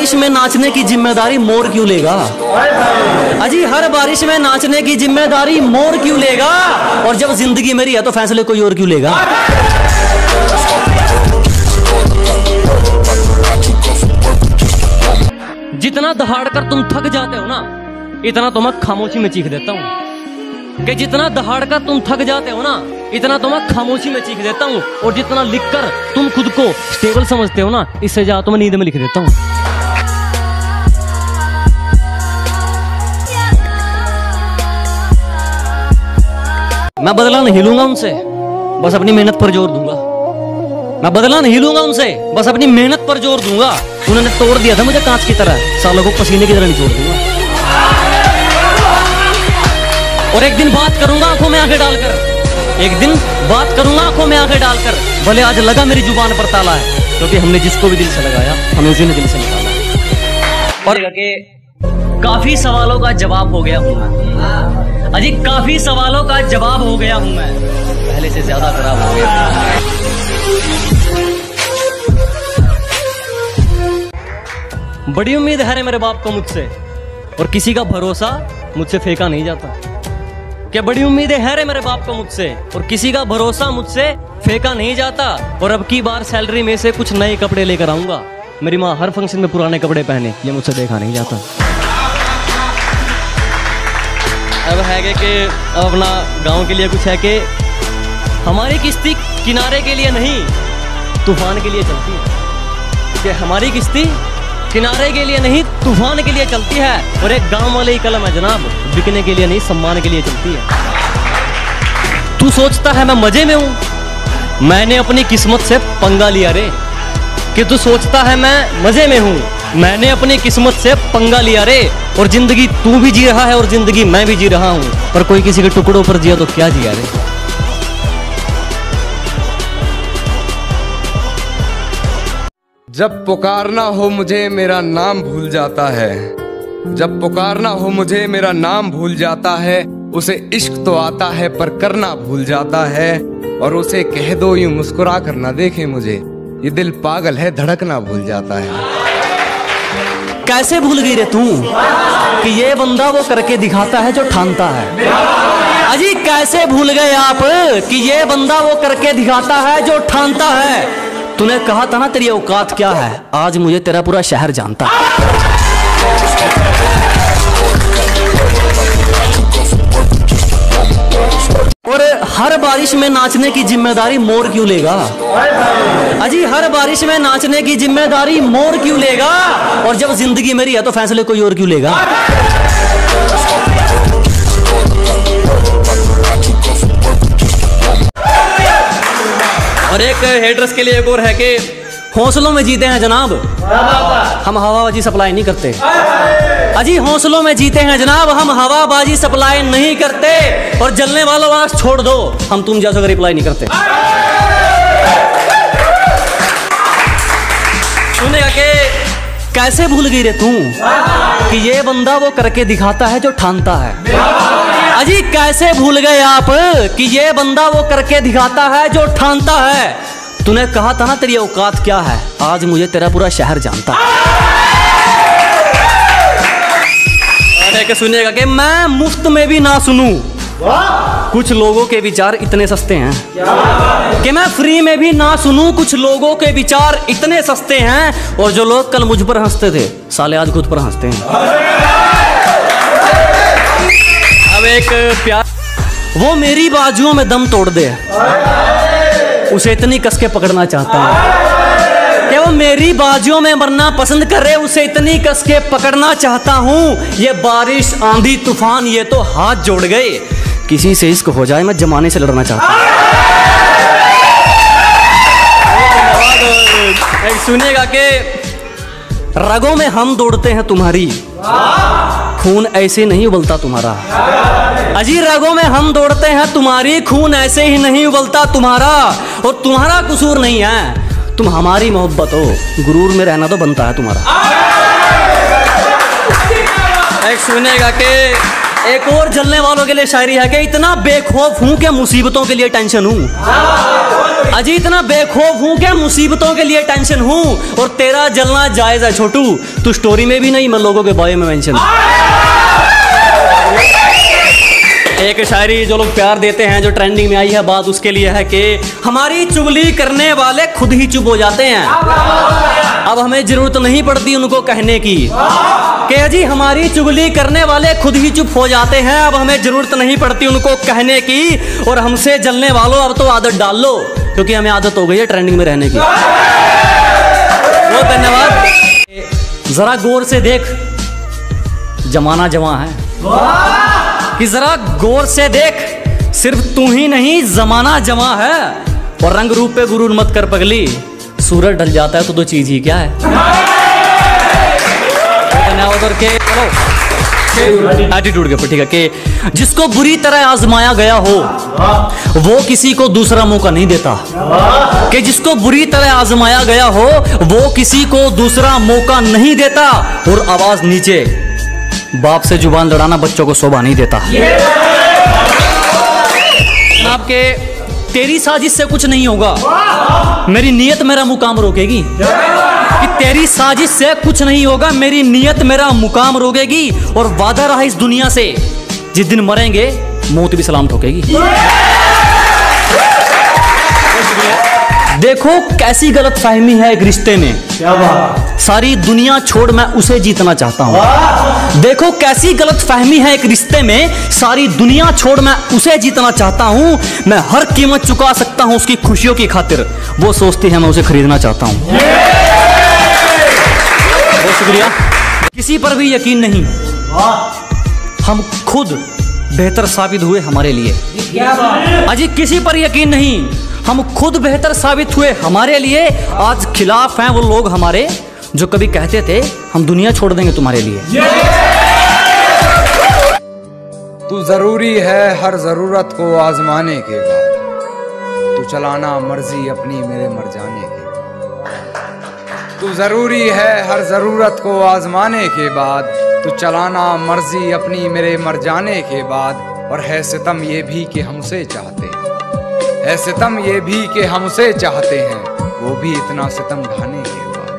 बारिश में नाचने की जिम्मेदारी मोर क्यों लेगा? अजी हर बारिश में नाचने की जिम्मेदारी मोर क्यों लेगा? और जब जिंदगी मेरी है तो फैसले कोई और क्यों लेगा? जितना दहाड़ कर तुम थक जाते हो ना, इतना तो मैं खामोशी में चीख देता हूँ। कि जितना दहाड़ कर तुम थक जाते हो ना, इतना तो मैं खामोशी में चीख देता हूँ। और जितना लिखकर तुम खुद को स्टेबल समझते हो ना, इससे ज्यादा तो मैं नींद में लिख देता हूँ। मैं बदला नहीं लूंगा उनसे, बस अपनी मेहनत पर जोर दूंगा। मैं बदला नहीं लूंगा उनसे, बस अपनी मेहनत पर जोर दूंगा। उन्होंने तोड़ दिया था मुझे कांच की तरह, सालों को पसीने की तरह निचोड़ दूंगा। और एक दिन बात करूंगा आंखों में आंखें डालकर, एक दिन बात करूंगा आंखों में आंखें डालकर। भले आज लगा मेरी जुबान पर ताला है, क्योंकि हमने जिसको भी दिल से लगाया हमें उसी ने दिल से निकाला है। और काफी सवालों का जवाब हो गया हूं मैं। अजी काफी सवालों का जवाब हो गया हूं मैं, पहले से ज्यादा खराब हो गया। बड़ी उम्मीद है मेरे बाप को मुझसे, और किसी का भरोसा मुझसे फेंका नहीं जाता। क्या बड़ी उम्मीदें है रे मेरे बाप को मुझसे, और किसी का भरोसा मुझसे फेंका नहीं जाता। और अब की बार सैलरी में से कुछ नए कपड़े लेकर आऊंगा। मेरी माँ हर फंक्शन में पुराने कपड़े पहने, ये मुझसे देखा नहीं जाता। अब है कि अपना गांव के लिए कुछ है कि हमारी किश्ती किनारे के लिए नहीं, तूफान के लिए चलती है। कि हमारी किश्ती किनारे के लिए नहीं, तूफान के लिए चलती है। और एक गांव वाले ही कलम है जनाब, बिकने के लिए नहीं, सम्मान के लिए चलती है। तू सोचता है मैं मजे में हूं, मैंने अपनी किस्मत से पंगा लिया रे। कि तू सोचता है मैं मजे में हूं, मैंने अपनी किस्मत से पंगा लिया रे। और जिंदगी तू भी जी रहा है और जिंदगी मैं भी जी रहा हूं, पर कोई किसी के टुकड़ों पर जिया तो क्या जिया रे। जब पुकारना हो मुझे मेरा नाम भूल जाता है, जब पुकारना हो मुझे मेरा नाम भूल जाता है। उसे इश्क तो आता है पर करना भूल जाता है। और उसे कह दो यूं मुस्कुरा कर ना देखे मुझे, ये दिल पागल है धड़कना भूल जाता है। कैसे भूल गई रे तू कि ये बंदा वो करके दिखाता है जो ठानता है? अजी कैसे भूल गए आप कि ये बंदा वो करके दिखाता है जो ठानता है? तूने कहा था ना तेरी औकात क्या है, आज मुझे तेरा पूरा शहर जानता है। और हर बारिश में नाचने की जिम्मेदारी मोर क्यों लेगा? अजी हर बारिश में नाचने की जिम्मेदारी मोर क्यों लेगा? और जब जिंदगी मेरी है तो फैसले कोई और क्यों लेगा? और एक हेटर्स के लिए एक और है कि हौसलों में जीते हैं जनाब, हम हवाबाजी सप्लाई नहीं करते। अजी हौसलों में जीते हैं जनाब, हम हवाबाजी सप्लाई नहीं करते। और जलने वालों आग छोड़ दो, हम तुम जैसा रिप्लाई नहीं करते। सुनेगा कि कैसे भूल गई रे तू कि ये बंदा वो करके दिखाता है जो ठानता है? अजी कैसे भूल गए आप कि ये बंदा वो करके दिखाता है जो ठानता है? तूने कहा था ना तेरी औकात क्या है, आज मुझे तेरा पूरा शहर जानता है। अरे सुनेगा कि मैं मुफ्त में भी ना सुनूं, कुछ लोगों के विचार इतने सस्ते हैं कि मैं फ्री में भी ना सुनूं। कुछ लोगों के विचार इतने सस्ते हैं, और जो लोग कल मुझ पर हंसते थे साले आज खुद पर हंसते हैं। अब एक प्यार, वो मेरी बाजुओं में दम तोड़ दे, उसे इतनी कस के पकड़ना चाहता हूँ कि वो मेरी बाजुओं में मरना पसंद करे, उसे इतनी कस के पकड़ना चाहता हूँ। ये बारिश आंधी तूफान ये तो हाथ जोड़ गए, किसी से इश्क हो जाए मैं जमाने से लड़ना चाहता हूँ। सुनिएगा कि रगों में हम दौड़ते हैं तुम्हारी, खून ऐसे नहीं उबलता तुम्हारा। अजी रगों में हम दौड़ते हैं तुम्हारी, खून ऐसे ही नहीं उबलता तुम्हारा। और तुम्हारा कसूर नहीं है, तुम हमारी मोहब्बत हो, गुरूर में रहना तो बनता है तुम्हारा। एक सुनेगा कि एक और जलने वालों के लिए शायरी है कि इतना बेखौफ हूं कि मुसीबतों के लिए टेंशन हूं। अजी इतना बेखौफ हूँ क्या, मुसीबतों के लिए टेंशन हूँ, और तेरा जलना जायज है छोटू, तू स्टोरी में भी नहीं, मैं लोगों के बारे में मेंशन। एक शायरी जो लोग प्यार देते हैं, जो ट्रेंडिंग में आई है बात, उसके लिए है कि हमारी चुगली करने वाले खुद ही चुप हो जाते हैं, अब हमें जरूरत नहीं पड़ती उनको कहने की, कि जी हमारी चुगली करने वाले खुद ही चुप हो जाते हैं, अब हमें जरूरत नहीं पड़ती उनको कहने की, और हमसे जलने वालों अब तो आदत डाल लो, क्योंकि हमें आदत हो गई है ट्रेंडिंग में रहने की। बहुत धन्यवाद। जरा गौर से देख, जमाना जवां है, कि जरा गौर से देख, सिर्फ तू ही नहीं जमाना जवां है, और रंग रूप पे गुरूर मत कर पगली, सूरज ढल जाता है तो दो चीज ही क्या है। के एटीट्यूड के ऊपर, ठीक है, कि जिसको बुरी तरह आजमाया गया हो वो किसी को दूसरा मौका नहीं देता, कि जिसको बुरी तरह आजमाया गया हो वो किसी को दूसरा मौका नहीं देता, और आवाज नीचे, बाप से जुबान लड़ाना बच्चों को शोभा नहीं देता। आपके तेरी साजिश से कुछ नहीं होगा, मेरी नीयत मेरा मुकाम रोकेगी, कि तेरी साजिश से कुछ नहीं होगा, मेरी नीयत मेरा मुकाम रोकेगी, और वादा रहा इस दुनिया से, जिस दिन मरेंगे मौत भी सलाम ठोकेगी। देखो कैसी गलत फहमी है एक रिश्ते में, क्या बात, सारी दुनिया छोड़ मैं उसे जीतना चाहता हूँ। देखो कैसी गलत फहमी है एक रिश्ते में, सारी दुनिया छोड़ मैं उसे जीतना चाहता हूँ, मैं हर कीमत चुका सकता हूँ उसकी खुशियों की खातिर, वो सोचती है मैं उसे खरीदना चाहता हूँ। बहुत शुक्रिया। किसी पर भी यकीन नहीं, हम खुद बेहतर साबित हुए हमारे लिए। अजी किसी पर यकीन नहीं, हम खुद बेहतर साबित हुए हमारे लिए। आज खिलाफ हैं वो लोग हमारे जो कभी कहते थे हम दुनिया छोड़ देंगे तुम्हारे लिए। तू जरूरी है हर जरूरत को आजमाने के बाद, तू चलाना मर्जी अपनी मेरे मर जाने के। तू जरूरी है हर जरूरत को आजमाने के बाद, तू चलाना मर्जी अपनी मेरे मर जाने के बाद। और है सितम ये भी कि हमसे चाहते हैं, है सितम ये भी कि हमसे चाहते हैं, वो भी इतना सितम ढाने के बाद,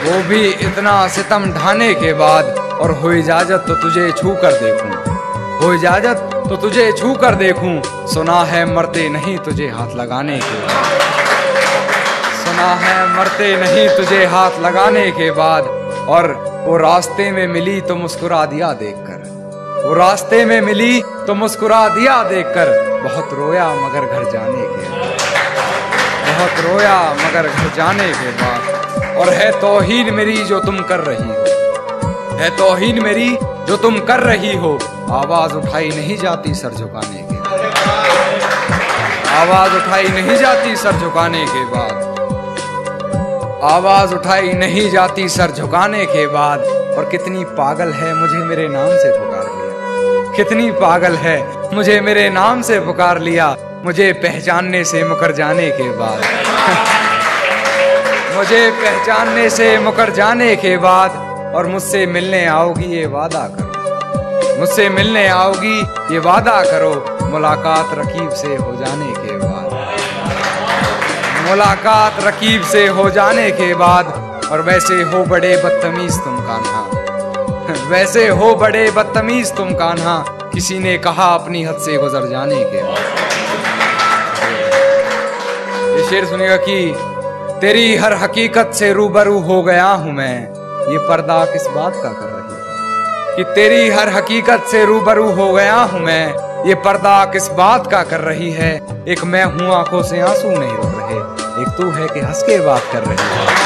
वो भी इतना सितम ढाने के बाद। और हो इजाजत तो तुझे छू कर देखूं, हो इजाजत तो तुझे छू कर देखूं, सुना है मरते नहीं तुझे हाथ लगाने के बाद, सुना है मरते नहीं तुझे हाथ लगाने के बाद। और वो रास्ते में मिली तो मुस्कुरा दिया देखकर, वो रास्ते में मिली तो मुस्कुरा दिया देखकर। बहुत रोया मगर घर जाने के बाद, बहुत रोया मगर घर जाने के बाद। और है तौहीन मेरी जो तुम कर रही हो, है तौहीन मेरी जो तुम कर रही हो, आवाज उठाई नहीं जाती सर झुकाने के, आवाज उठाई नहीं जाती सर झुकाने के बाद, आवाज उठाई नहीं जाती सर झुकाने के बाद। और कितनी पागल है मुझे मेरे नाम से पुकार लिया, कितनी पागल है मुझे मेरे नाम से पुकार लिया, मुझे पहचानने से मुकर जाने के बाद, मुझे पहचानने से मुकर जाने के बाद। और मुझसे मिलने आओगी ये वादा करो, मुझसे मिलने आओगी ये वादा करो, मुलाकात रकीब से हो जाने के बाद, मुलाकात रकीब से हो जाने के बाद। और वैसे हो बड़े बदतमीज तुम कान्हा, वैसे हो बड़े बदतमीज तुम कान्हा, किसी ने कहा अपनी हद से गुजर जाने के बाद। ये शेर सुनिएगा कि तेरी हर हकीकत से रूबरू हो गया हूं मैं, ये पर्दा किस बात का कर रही है, कि तेरी हर हकीकत से रूबरू हो गया हूं मैं, ये पर्दा किस बात का कर रही है। एक मैं हूं आंखों से आंसू नहीं रुक रहे, एक तू है कि हंस के बात कर रही है,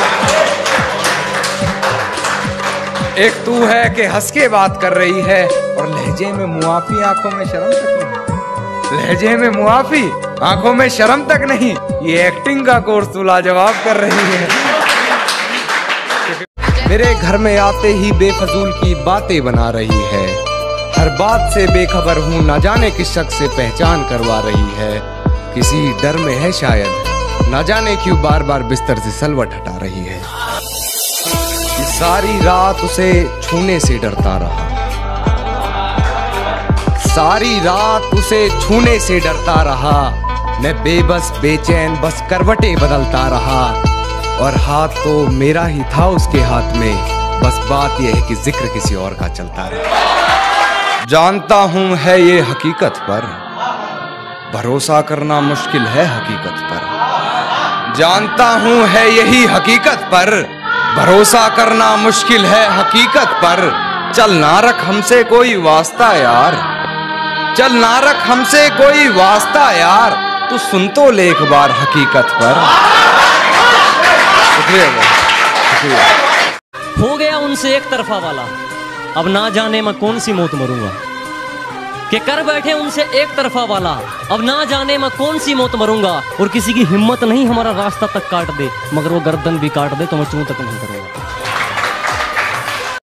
एक तू है कि हंस के बात कर रही है। और लहजे में मुआफी आंखों में शर्म तक नहीं, लहजे में मुआफी आंखों में शर्म तक नहीं, ये एक्टिंग का कोर्स तू लाजवाब कर रही है। मेरे घर में आते ही बेफजूल की बातें बना रही है, हर बात से बेखबर हूँ, ना जाने किस शख्स से पहचान करवा रही है, किसी डर में है शायद, ना जाने क्यों बार बार बिस्तर से सलवट हटा रही है। सारी रात उसे छूने से डरता रहा, सारी रात उसे छूने से डरता रहा, मैं बेबस बेचैन बस करवटें बदलता रहा, और हाथ तो मेरा ही था उसके हाथ में, बस बात यह है कि जिक्र किसी और का चलता रहा। जानता हूं है ये हकीकत पर, भरोसा करना मुश्किल है हकीकत पर। जानता हूं है यही हकीकत पर, भरोसा करना मुश्किल है हकीकत पर। चल ना रख हमसे कोई वास्ता यार, चल ना रख हमसे कोई वास्ता यार, तू सुन तो ले एक बार हकीकत पर। शुक्रिया। हो गया उनसे एक तरफा वाला, अब ना जाने मैं कौन सी मौत मरूंगा। कि कर बैठे उनसे एक तरफा वाला, अब ना जाने मैं कौन सी मौत मरूंगा। और किसी की हिम्मत नहीं हमारा रास्ता तक काट दे, मगर वो गर्दन भी काट दे तो मैं चूं तक नहीं करूंगा।